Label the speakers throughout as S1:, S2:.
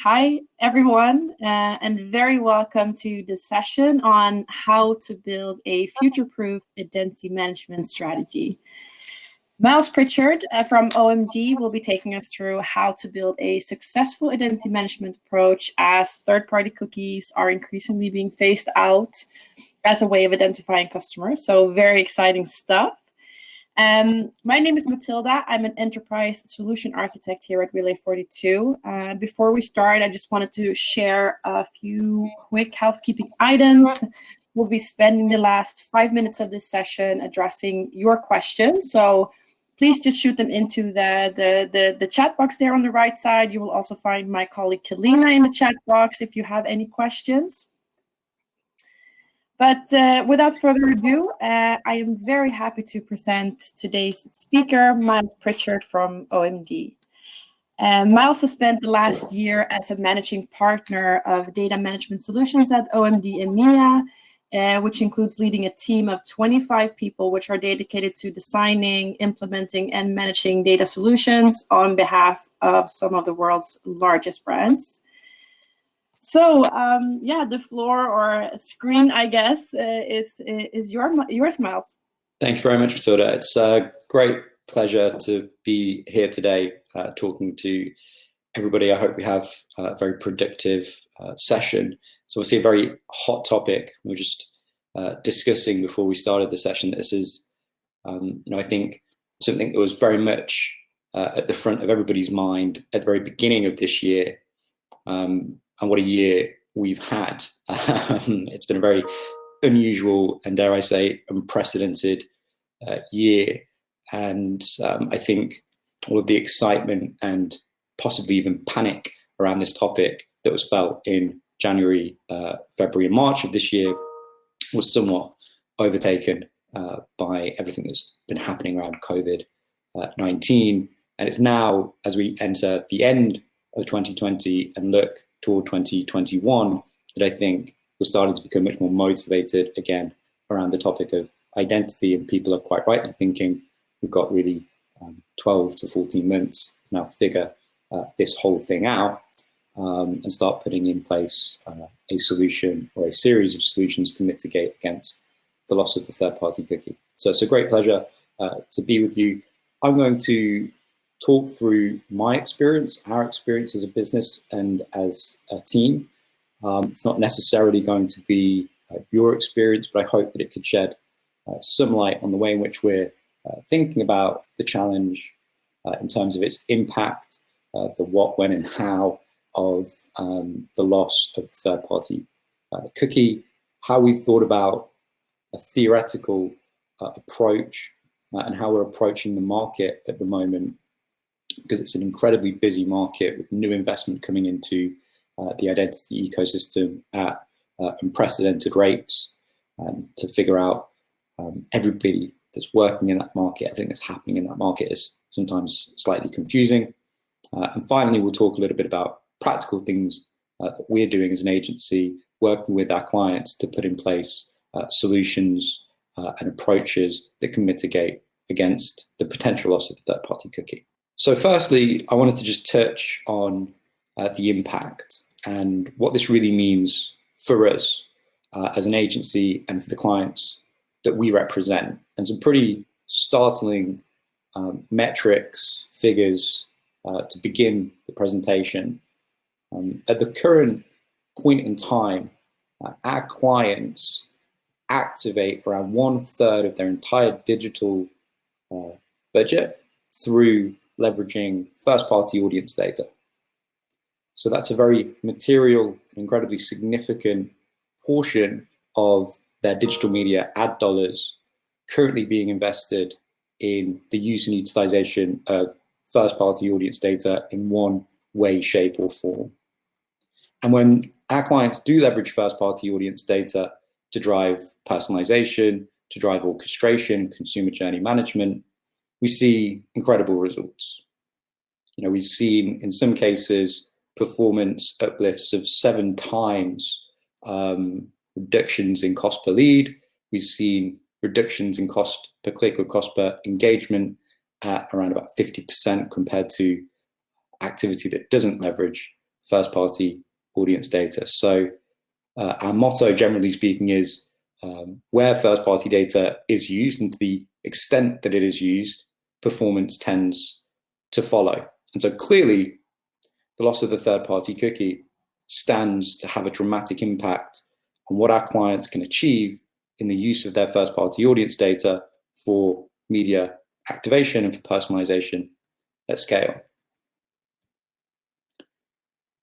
S1: Hi, everyone, and very welcome to this session on how to build a future-proof identity management strategy. Miles Pritchard from OMD will be taking us through how to build a successful identity management approach as third-party cookies are increasingly being phased out as a way of identifying customers. So very exciting stuff. My name is Matilda. I'm an enterprise solution architect here at Relay 42. Before we start, I just wanted to share a few quick housekeeping items. We'll be spending the last 5 minutes of this session addressing your questions. So please just shoot them into the chat box there on the right side. You will also find my colleague Kalina in the chat box if you have any questions. But without further ado, I am very happy to present today's speaker, Miles Pritchard from OMD. Miles has spent the last year as a managing partner of data management solutions at OMD EMEA, which includes leading a team of 25 people, which are dedicated to designing, implementing, and managing data solutions on behalf of some of the world's largest brands. So yeah, the floor or screen, I guess, is yours, Miles.
S2: Thank you very much, Matilda. It's a great pleasure to be here today talking to everybody. I hope we have a very productive session. It's obviously a very hot topic. We were just discussing before we started the session. This is, I think, something that was very much at the front of everybody's mind at the very beginning of this year. And what a year we've had. It's been a very unusual and, dare I say, unprecedented year. And I think all of the excitement and possibly even panic around this topic that was felt in January, February, and March of this year was somewhat overtaken by everything that's been happening around COVID-19. And it's now, as we enter the end of 2020 and look toward 2021, that I think we're starting to become much more motivated again around the topic of identity, and people are quite rightly thinking we've got really 12 to 14 months to now figure this whole thing out and start putting in place a solution or a series of solutions to mitigate against the loss of the third-party cookie. So it's a great pleasure to be with you. I'm going to talk through my experience, our experience as a business and as a team. It's not necessarily going to be your experience, but I hope that it could shed some light on the way in which we're thinking about the challenge in terms of its impact, the what, when, and how of the loss of the third-party cookie, how we've thought about a theoretical approach and how we're approaching the market at the moment, because it's an incredibly busy market with new investment coming into the identity ecosystem at unprecedented rates, to figure out everybody that's working in that market, everything that's happening in that market is sometimes slightly confusing. And finally, we'll talk a little bit about practical things that we're doing as an agency, working with our clients to put in place solutions and approaches that can mitigate against the potential loss of the third-party cookie. So firstly, I wanted to just touch on the impact and what this really means for us as an agency and for the clients that we represent, and some pretty startling metrics, figures to begin the presentation. At the current point in time, our clients activate around 1/3 of their entire digital budget through leveraging first-party audience data. So that's a very material and incredibly significant portion of their digital media ad dollars currently being invested in the use and utilization of first-party audience data in one way, shape, or form. And when our clients do leverage first-party audience data to drive personalization, to drive orchestration, consumer journey management, we see incredible results. We've seen, in some cases, performance uplifts of 7 times reductions in cost per lead. We've seen reductions in cost per click or cost per engagement at around about 50% compared to activity that doesn't leverage first-party audience data. So our motto, generally speaking, is where first-party data is used, and to the extent that it is used, performance tends to follow. And so clearly, the loss of the third-party cookie stands to have a dramatic impact on what our clients can achieve in the use of their first-party audience data for media activation and for personalization at scale.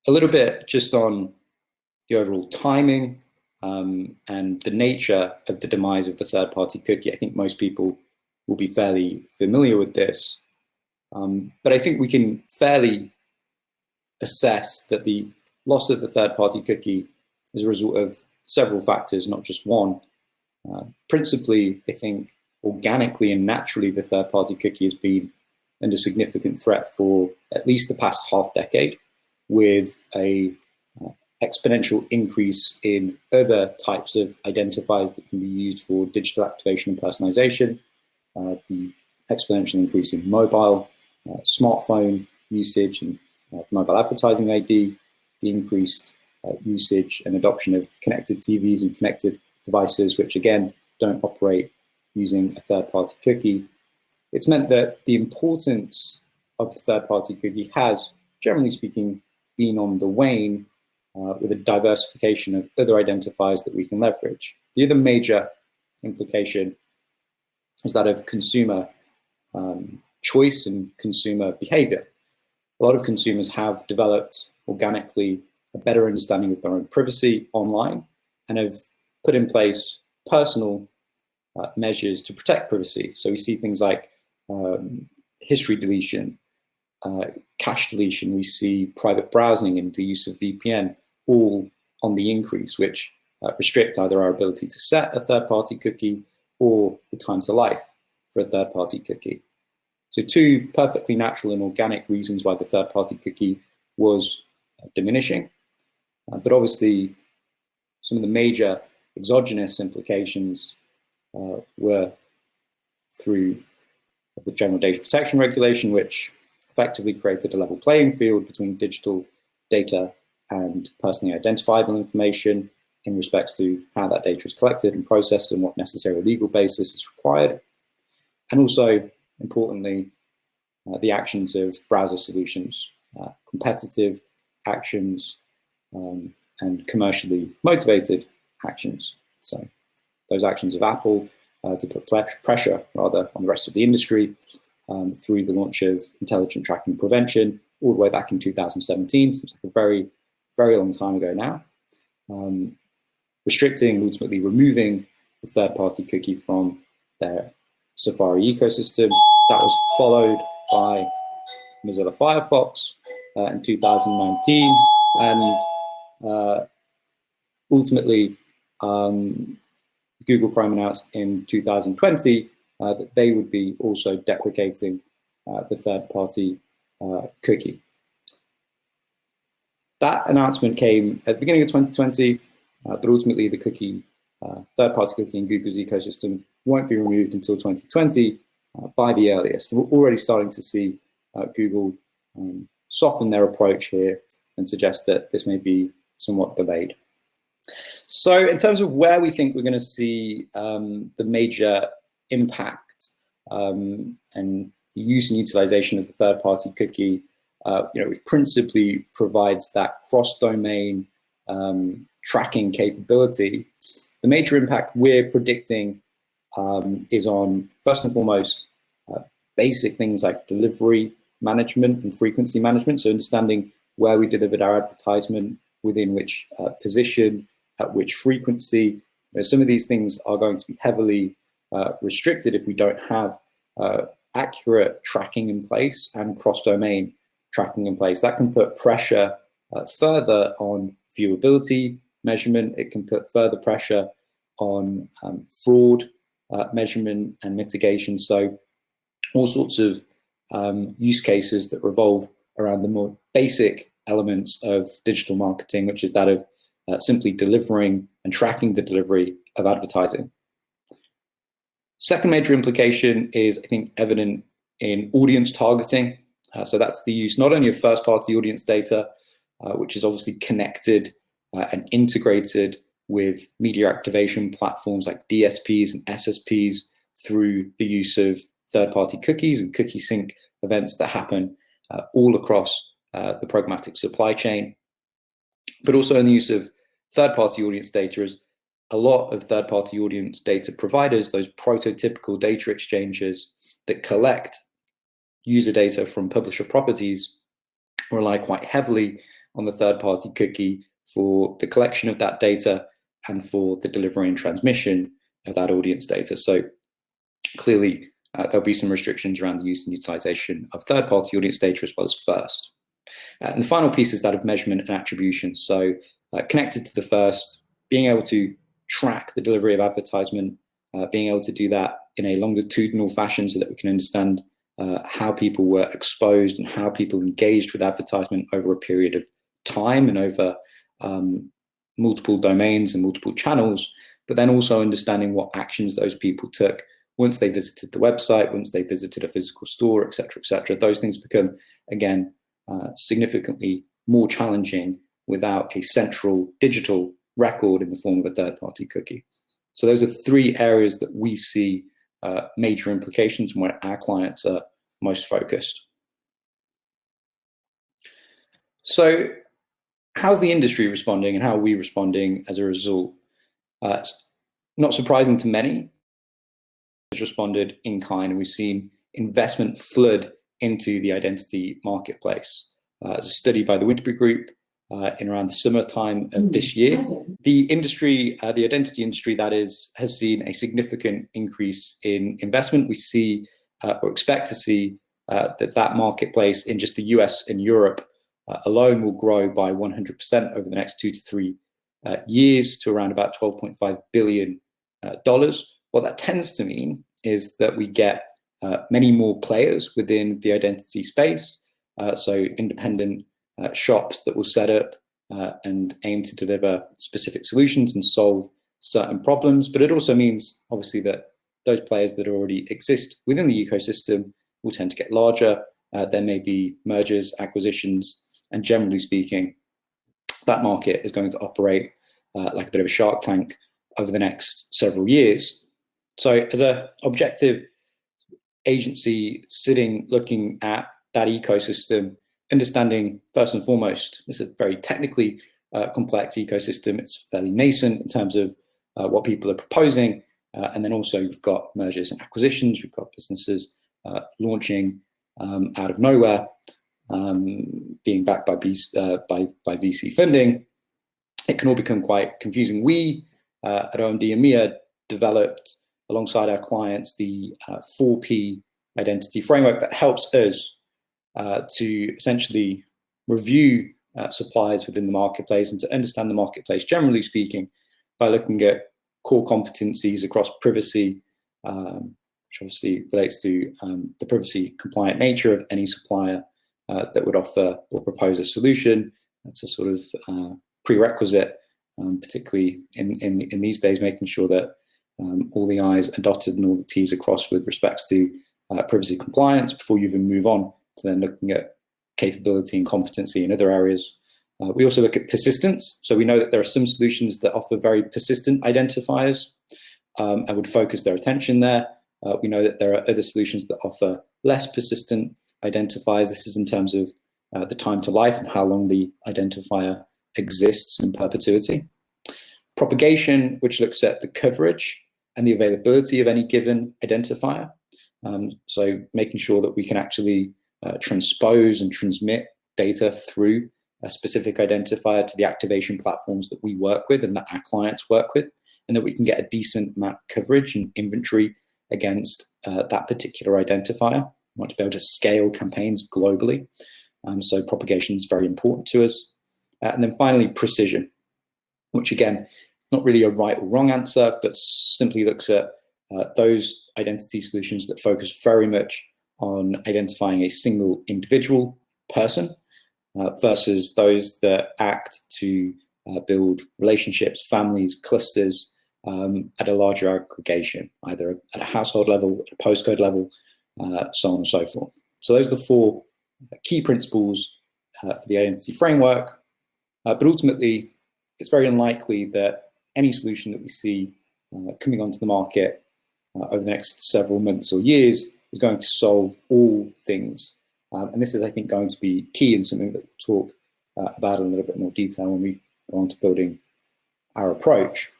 S2: A little bit just on the overall timing and the nature of the demise of the third-party cookie. I think most people will be fairly familiar with this, but I think we can fairly assess that the loss of the third-party cookie is a result of several factors, not just one. Principally, I think organically and naturally, the third-party cookie has been under significant threat for at least the past half decade, with a exponential increase in other types of identifiers that can be used for digital activation and personalization, the exponential increase in mobile, smartphone usage and mobile advertising ID, the increased usage and adoption of connected TVs and connected devices, which again don't operate using a third-party cookie. It's meant that the importance of the third-party cookie has, generally speaking, been on the wane, with a diversification of other identifiers that we can leverage. The other major implication is that of consumer choice and consumer behavior. A lot of consumers have developed organically a better understanding of their own privacy online and have put in place personal measures to protect privacy. So we see things like history deletion, cache deletion, we see private browsing and the use of VPN all on the increase, which restrict either our ability to set a third-party cookie or the time to life for a third-party cookie. So two perfectly natural and organic reasons why the third-party cookie was diminishing. But obviously, some of the major exogenous implications were through the General Data Protection Regulation, which effectively created a level playing field between digital data and personally identifiable information in respects to how that data is collected and processed and what necessary legal basis is required. And also, importantly, the actions of browser solutions, competitive actions and commercially motivated actions. So those actions of Apple to put pressure rather on the rest of the industry through the launch of intelligent tracking prevention all the way back in 2017, seems like a very, very long time ago now, restricting and ultimately removing the third-party cookie from their Safari ecosystem. That was followed by Mozilla Firefox in 2019, and ultimately Google Chrome announced in 2020 that they would be also deprecating the third-party cookie. That announcement came at the beginning of 2020, but ultimately the cookie, third-party cookie in Google's ecosystem won't be removed until 2020 by the earliest. So we're already starting to see Google soften their approach here and suggest that this may be somewhat delayed. So in terms of where we think we're going to see the major impact and use and utilization of the third-party cookie, it principally provides that cross-domain tracking capability. The major impact we're predicting is on, first and foremost, basic things like delivery management and frequency management. So understanding where we delivered our advertisement, within which position, at which frequency. Some of these things are going to be heavily restricted if we don't have accurate tracking in place and cross-domain tracking in place. That can put pressure further on viewability measurement. It can put further pressure on fraud measurement and mitigation. So all sorts of use cases that revolve around the more basic elements of digital marketing, which is that of simply delivering and tracking the delivery of advertising. Second major implication is, I think, evident in audience targeting. So that's the use not only of first-party audience data, which is obviously connected and integrated with media activation platforms like DSPs and SSPs through the use of third-party cookies and cookie sync events that happen all across the programmatic supply chain, but also in the use of third-party audience data. As a lot of third-party audience data providers, those prototypical data exchanges that collect user data from publisher properties, rely quite heavily on the third-party cookie for the collection of that data and for the delivery and transmission of that audience data. So clearly, there'll be some restrictions around the use and utilization of third-party audience data as well as first. And the final piece is that of measurement and attribution. So connected to the first, being able to track the delivery of advertisement, being able to do that in a longitudinal fashion so that we can understand how people were exposed and how people engaged with advertisement over a period of time and over multiple domains and multiple channels, but then also understanding what actions those people took once they visited the website, once they visited a physical store, et cetera, et cetera. Those things become, again, significantly more challenging without a central digital record in the form of a third-party cookie. So those are three areas that we see major implications and where our clients are most focused. So how's the industry responding and how are we responding as a result? It's not surprising to many, has responded in kind, and we've seen investment flood into the identity marketplace. There's a study by the Winterberry Group in around the summertime of this year. The industry, the identity industry, that is, has seen a significant increase in investment. We see or expect to see that marketplace in just the US and Europe alone will grow by 100% over the next 2 to 3 years to around about $12.5 billion. What that tends to mean is that we get many more players within the identity space, so independent shops that will set up and aim to deliver specific solutions and solve certain problems. But it also means, obviously, that those players that already exist within the ecosystem will tend to get larger. There may be mergers, acquisitions, and generally speaking, that market is going to operate like a bit of a shark tank over the next several years. So as an objective agency sitting looking at that ecosystem, understanding first and foremost, it's a very technically complex ecosystem. It's fairly nascent in terms of what people are proposing. And then also we've got mergers and acquisitions. We've got businesses launching out of nowhere, being backed by VC funding. It can all become quite confusing. We at OMD EMEA developed alongside our clients the 4P identity framework that helps us to essentially review suppliers within the marketplace and to understand the marketplace, generally speaking, by looking at core competencies across privacy, which obviously relates to the privacy compliant nature of any supplier that would offer or propose a solution. That's a sort of prerequisite, particularly in these days, making sure that all the I's are dotted and all the T's are crossed with respects to privacy compliance before you even move on to then looking at capability and competency in other areas. We also look at persistence. So we know that there are some solutions that offer very persistent identifiers and would focus their attention there. We know that there are other solutions that offer less persistent identifiers. This is in terms of the time to life and how long the identifier exists in perpetuity. Propagation, which looks at the coverage and the availability of any given identifier. So making sure that we can actually transpose and transmit data through a specific identifier to the activation platforms that we work with and that our clients work with, and that we can get a decent amount of coverage and inventory against that particular identifier. We want to be able to scale campaigns globally. So propagation is very important to us. And then finally, precision, which again, is not really a right or wrong answer, but simply looks at those identity solutions that focus very much on identifying a single individual person versus those that act to build relationships, families, clusters at a larger aggregation, either at a household level, at a postcode level, so on and so forth. So those are the four key principles for the identity framework. But ultimately, it's very unlikely that any solution that we see coming onto the market over the next several months or years is going to solve all things. And this is, I think, going to be key and something that we'll talk about in a little bit more detail when we go on to building our approach.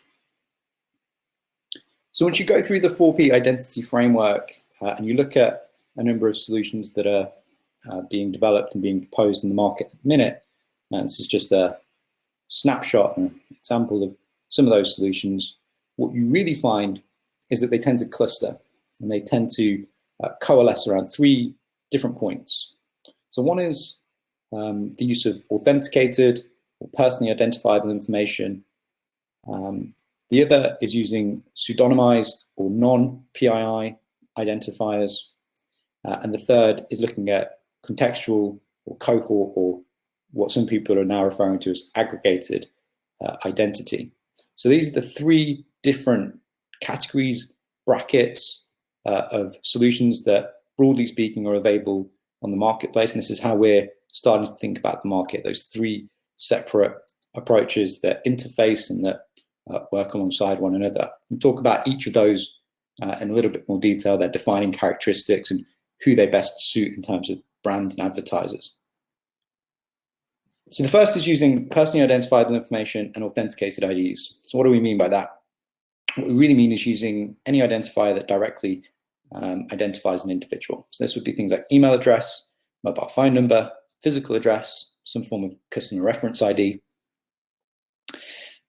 S2: So once you go through the 4P identity framework and you look at a number of solutions that are being developed and being proposed in the market at the minute, and this is just a snapshot and an example of some of those solutions, what you really find is that they tend to cluster and they tend to coalesce around 3 different points. So one is the use of authenticated or personally identifiable information. The other is using pseudonymized or non-PII identifiers. And the third is looking at contextual or cohort, or what some people are now referring to as aggregated identity. So these are the 3 different categories, brackets of solutions that, broadly speaking, are available on the marketplace. And this is how we're starting to think about the market, those 3 separate approaches that interface and that work alongside one another. We'll talk about each of those in a little bit more detail, their defining characteristics and who they best suit in terms of brands and advertisers. So the first is using personally identifiable information and authenticated IDs. So what do we mean by that? What we really mean is using any identifier that directly identifies an individual. So this would be things like email address, mobile phone number, physical address, some form of customer reference ID.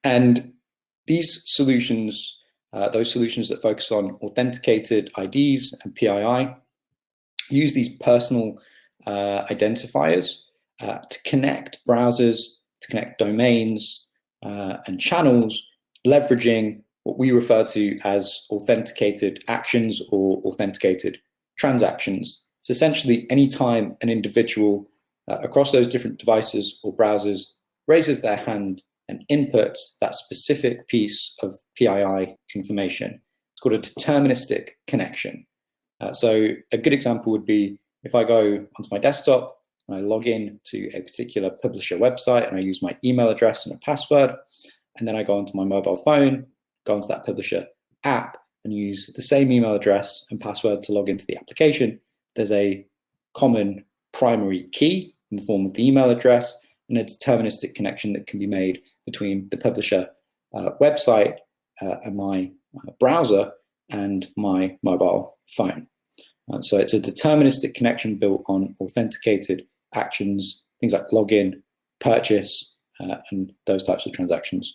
S2: And these solutions, those solutions that focus on authenticated IDs and PII, use these personal identifiers to connect browsers, to connect domains and channels, leveraging what we refer to as authenticated actions or authenticated transactions. So essentially, anytime an individual across those different devices or browsers raises their hand and inputs that specific piece of PII information, it's called a deterministic connection. So a good example would be if I go onto my desktop and I log in to a particular publisher website and I use my email address and a password, and then I go onto my mobile phone, go onto that publisher app and use the same email address and password to log into the application, there's a common primary key in the form of the email address and a deterministic connection that can be made between the publisher website and my browser and my mobile phone. So it's a deterministic connection built on authenticated actions, things like login, purchase, and those types of transactions.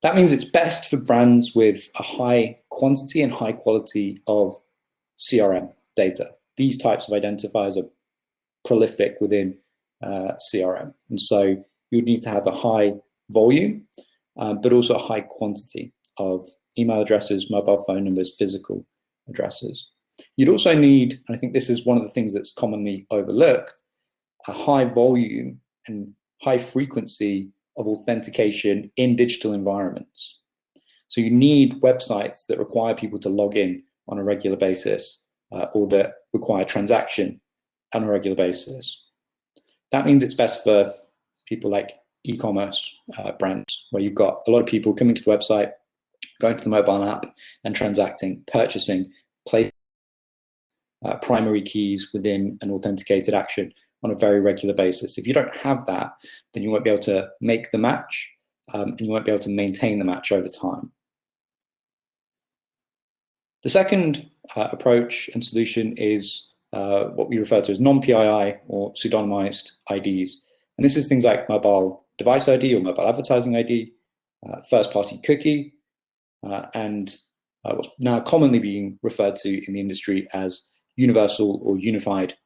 S2: That means it's best for brands with a high quantity and high quality of CRM data. These types of identifiers are prolific within CRM. And so you would need to have a high volume, but also a high quantity of email addresses, mobile phone numbers, physical addresses. You'd also need, and I think this is one of the things that's commonly overlooked, a high volume and high frequency of authentication in digital environments. So you need websites that require people to log in on a regular basis or that require transaction on a regular basis. That means it's best for people like e-commerce brands, where you've got a lot of people coming to the website, going to the mobile app and transacting, purchasing, placing primary keys within an authenticated action on a very regular basis. If you don't have that, then you won't be able to make the match and you won't be able to maintain the match over time. The second approach and solution is what we refer to as non-PII or pseudonymized IDs. And this is things like mobile device ID or mobile advertising ID, first-party cookie, and what's now commonly being referred to in the industry as universal or unified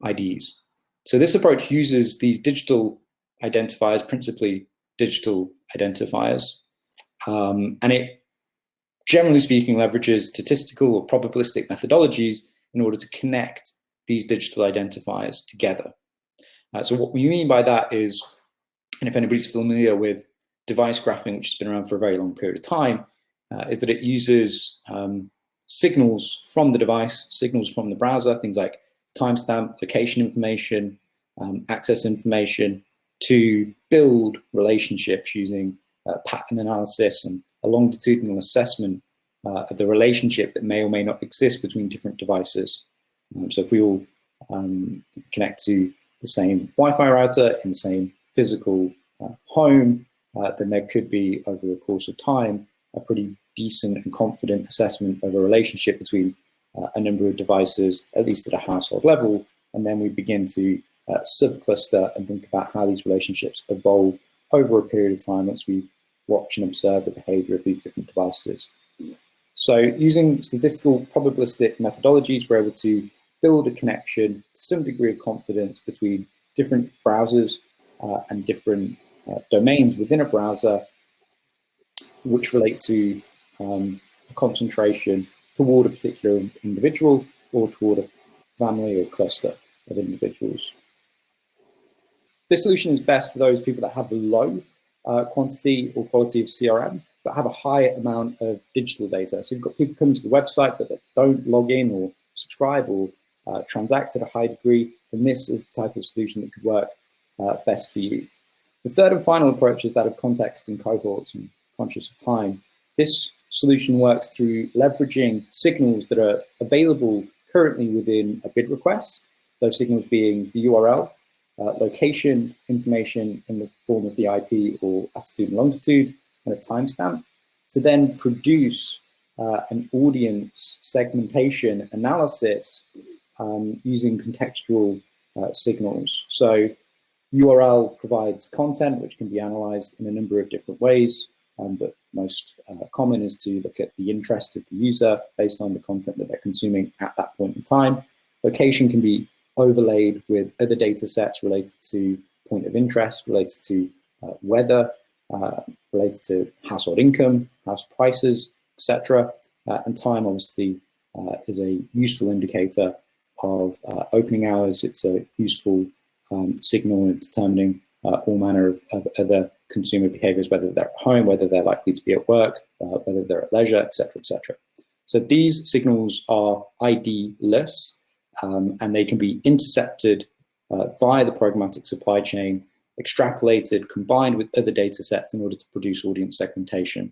S2: IDs. So this approach uses these digital identifiers, principally digital identifiers, and it, generally speaking, leverages statistical or probabilistic methodologies in order to connect these digital identifiers together. So what we mean by that is, and if anybody's familiar with device graphing, which has been around for a very long period of time, is that it uses signals from the device, signals from the browser, things like timestamp, location information, access information, to build relationships using pattern analysis and a longitudinal assessment of the relationship that may or may not exist between different devices. So if we all connect to the same Wi-Fi router in the same physical home, then there could be, over the course of time, a pretty decent and confident assessment of a relationship between a number of devices, at least at a household level, and then we begin to subcluster and think about how these relationships evolve over a period of time once we watch and observe the behavior of these different devices. So using statistical probabilistic methodologies, we're able to build a connection to some degree of confidence between different browsers and different domains within a browser, which relate to a concentration toward a particular individual or toward a family or cluster of individuals. This solution is best for those people that have a low quantity or quality of CRM, but have a high amount of digital data. So you've got people coming to the website, but they don't log in or subscribe or transact at a high degree, and this is the type of solution that could work best for you. The third and final approach is that of context and cohorts and conscious of time. This solution works through leveraging signals that are available currently within a bid request, those signals being the URL, location information in the form of the IP or latitude and longitude, and a timestamp, to then produce an audience segmentation analysis using contextual signals. So URL provides content which can be analyzed in a number of different ways, but most common is to look at the interest of the user based on the content that they're consuming at that point in time. Location can be overlaid with other data sets related to point of interest, related to weather, related to household income, house prices, etc. And time obviously is a useful indicator of opening hours. It's a useful signal in determining all manner of other consumer behaviors, whether they're at home, whether they're likely to be at work, whether they're at leisure, etc., etc. So these signals are ID-less, and they can be intercepted via the programmatic supply chain, extrapolated, combined with other data sets in order to produce audience segmentation.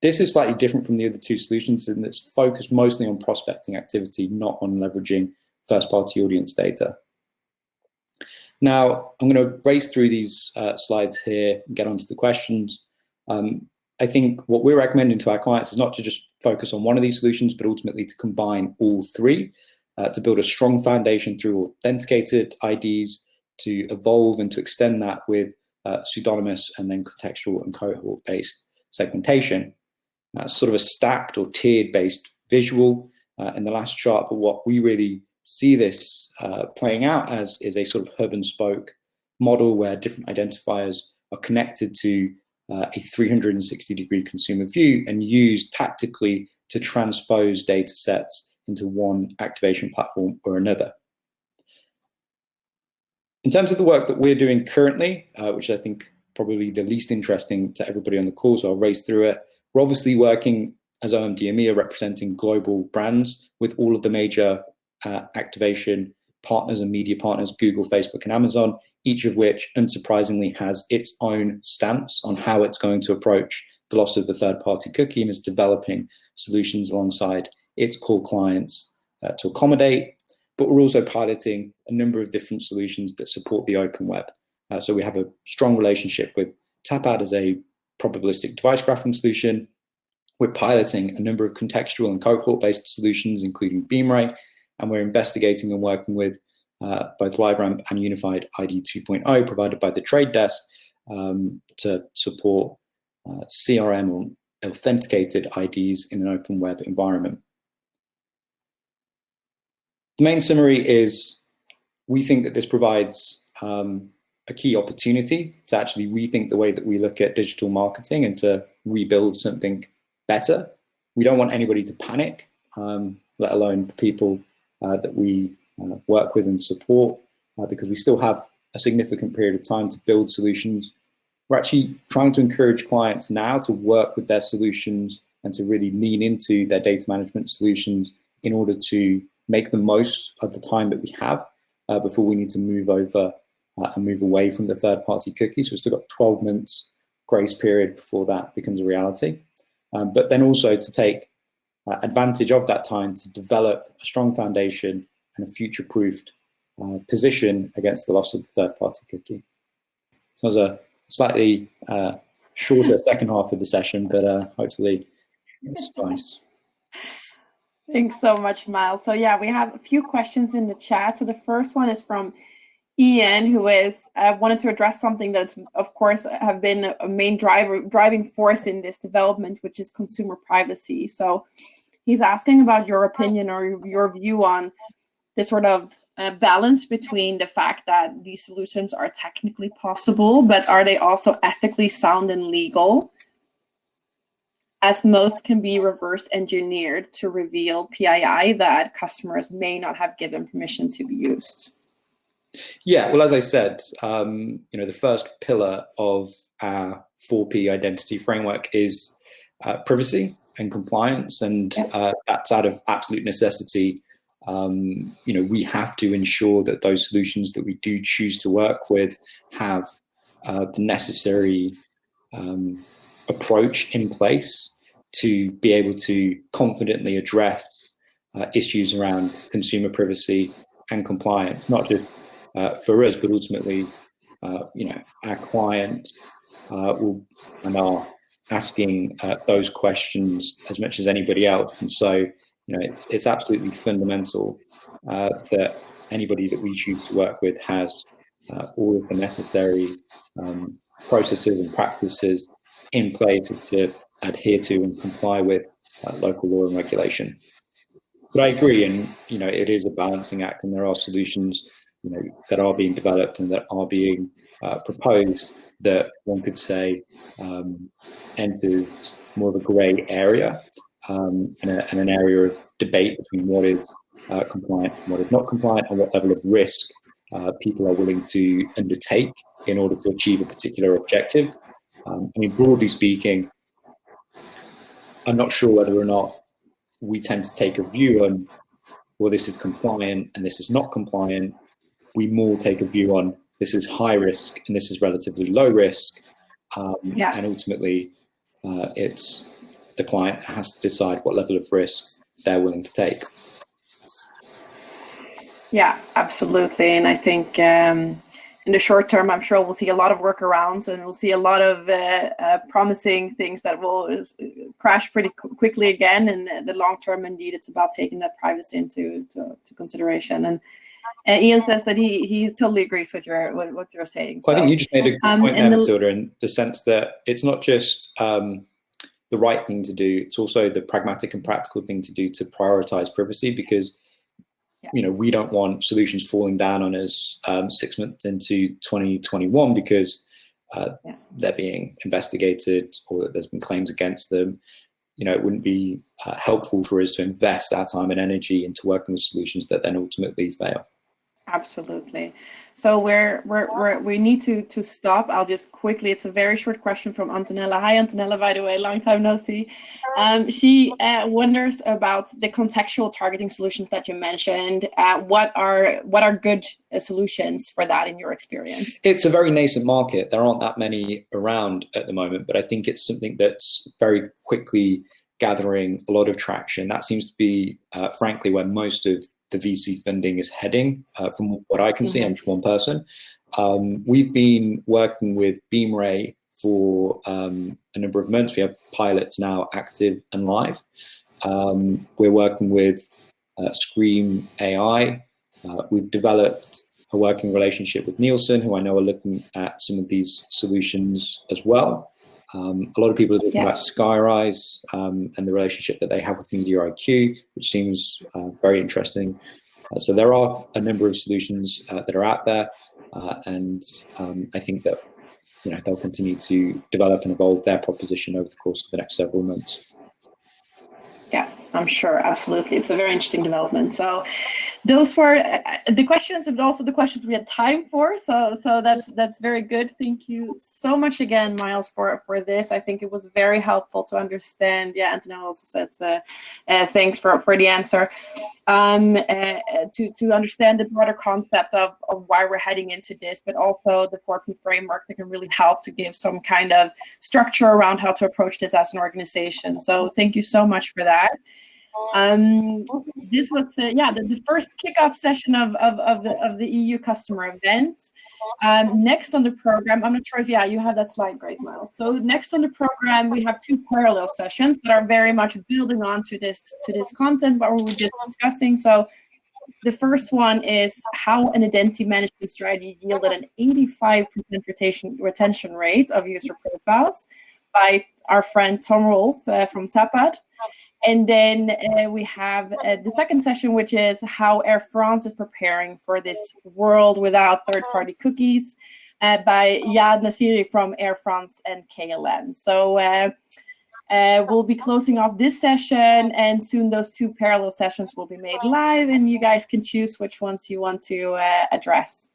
S2: This is slightly different from the other two solutions in that it's focused mostly on prospecting activity, not on leveraging first-party audience data. Now, I'm going to race through these slides here and get onto the questions. I think what we're recommending to our clients is not to just focus on one of these solutions, but ultimately to combine all three to build a strong foundation through authenticated IDs, to evolve and to extend that with pseudonymous and then contextual and cohort-based segmentation. That's sort of a stacked or tiered-based visual in the last chart, but what we really see this playing out as is a sort of hub and spoke model where different identifiers are connected to a 360-degree consumer view and used tactically to transpose data sets into one activation platform or another. In terms of the work that we're doing currently, which I think probably the least interesting to everybody on the call, so I'll race through it. We're obviously working as OMD representing global brands with all of the major activation partners and media partners, Google, Facebook, and Amazon, each of which, unsurprisingly, has its own stance on how it's going to approach the loss of the third-party cookie and is developing solutions alongside its core clients to accommodate. But we're also piloting a number of different solutions that support the open web. So we have a strong relationship with Tapad as a probabilistic device graphing solution. We're piloting a number of contextual and cohort-based solutions, including Beamray, and we're investigating and working with both LiveRamp and Unified ID 2.0 provided by the Trade Desk to support CRM or authenticated IDs in an open web environment. The main summary is we think that this provides a key opportunity to actually rethink the way that we look at digital marketing and to rebuild something better. We don't want anybody to panic, let alone the people that we work with and support, because we still have a significant period of time to build solutions. We're actually trying to encourage clients now to work with their solutions and to really lean into their data management solutions in order to make the most of the time that we have before we need to move over and move away from the third-party cookies. We've still got 12 months grace period before that becomes a reality. But then also to take advantage of that time to develop a strong foundation and a future-proofed position against the loss of the third-party cookie. So it was a slightly shorter second half of the session, but hopefully it sufficed.
S1: Thanks so much, Miles. So yeah, we have a few questions in the chat. So the first one is from Ian, who is wanted to address something that's, of course, have been a main driving force in this development, which is consumer privacy. So he's asking about your opinion or your view on this sort of balance between the fact that these solutions are technically possible, but are they also ethically sound and legal, as most can be reverse engineered to reveal PII that customers may not have given permission to be used.
S2: Yeah, well, as I said, the first pillar of our 4P identity framework is privacy and compliance, and that's out of absolute necessity. We have to ensure that those solutions that we do choose to work with have the necessary approach in place to be able to confidently address issues around consumer privacy and compliance, not just for us, but ultimately, our clients are asking those questions as much as anybody else. And so, it's absolutely fundamental that anybody that we choose to work with has all of the necessary processes and practices in place to adhere to and comply with local law and regulation. But I agree, and it is a balancing act, and there are solutions that are being developed and that are being proposed that one could say enters more of a grey area and an area of debate between what is compliant and what is not compliant, and what level of risk people are willing to undertake in order to achieve a particular objective. Broadly speaking, I'm not sure whether or not we tend to take a view on, well, this is compliant and this is not compliant. We more take a view on, this is high risk and this is relatively low risk. And ultimately, it's the client has to decide what level of risk they're willing to take.
S1: Yeah, absolutely. And I think in the short term, I'm sure we'll see a lot of workarounds, and we'll see a lot of promising things that will crash pretty quickly again. And in the long term, indeed, it's about taking that privacy into consideration. And Ian says that he totally agrees with what you're saying.
S2: Well, I think you just made a good point there, Matilda, in the sense that it's not just the right thing to do, it's also the pragmatic and practical thing to do to prioritize privacy, because we don't want solutions falling down on us 6 months into 2021 because they're being investigated or there's been claims against them. It wouldn't be helpful for us to invest our time and energy into working with solutions that then ultimately fail.
S1: Absolutely. So we need to stop. I'll just quickly, it's a very short question from Antonella. Hi, Antonella, by the way, long time no see. She wonders about the contextual targeting solutions that you mentioned. What are good solutions for that in your experience?
S2: It's a very nascent market. There aren't that many around at the moment, but I think it's something that's very quickly gathering a lot of traction. That seems to be, frankly, where most of the VC funding is heading, from what I can see. I'm just one person. We've been working with Beamray for a number of months. We have pilots now active and live. We're working with Scream AI. We've developed a working relationship with Nielsen, who I know are looking at some of these solutions as well. A lot of people are talking about Skyrise and the relationship that they have with Media IQ, which seems very interesting. So there are a number of solutions that are out there, and I think that they'll continue to develop and evolve their proposition over the course of the next several months.
S1: Yeah, I'm sure, absolutely. It's a very interesting development. So Those were the questions, and also the questions we had time for. So that's very good. Thank you so much again, Miles, for this. I think it was very helpful to understand. Yeah, Antonella also says thanks for the answer. To understand the broader concept of why we're heading into this, but also the 4P framework that can really help to give some kind of structure around how to approach this as an organization. So thank you so much for that. This was the first kickoff session of the EU customer event. Next on the program, I'm not sure if you have that slide, great, Miles. So next on the program, we have 2 parallel sessions that are very much building on to this content what we were just discussing. So the first one is how an identity management strategy yielded an 85% retention rate of user profiles by our friend Tom Rolfe from Tapad. And then we have the second session, which is how Air France is preparing for this world without third-party cookies by Yad Nasiri from Air France and KLM. So we'll be closing off this session, and soon those 2 parallel sessions will be made live, and you guys can choose which ones you want to address.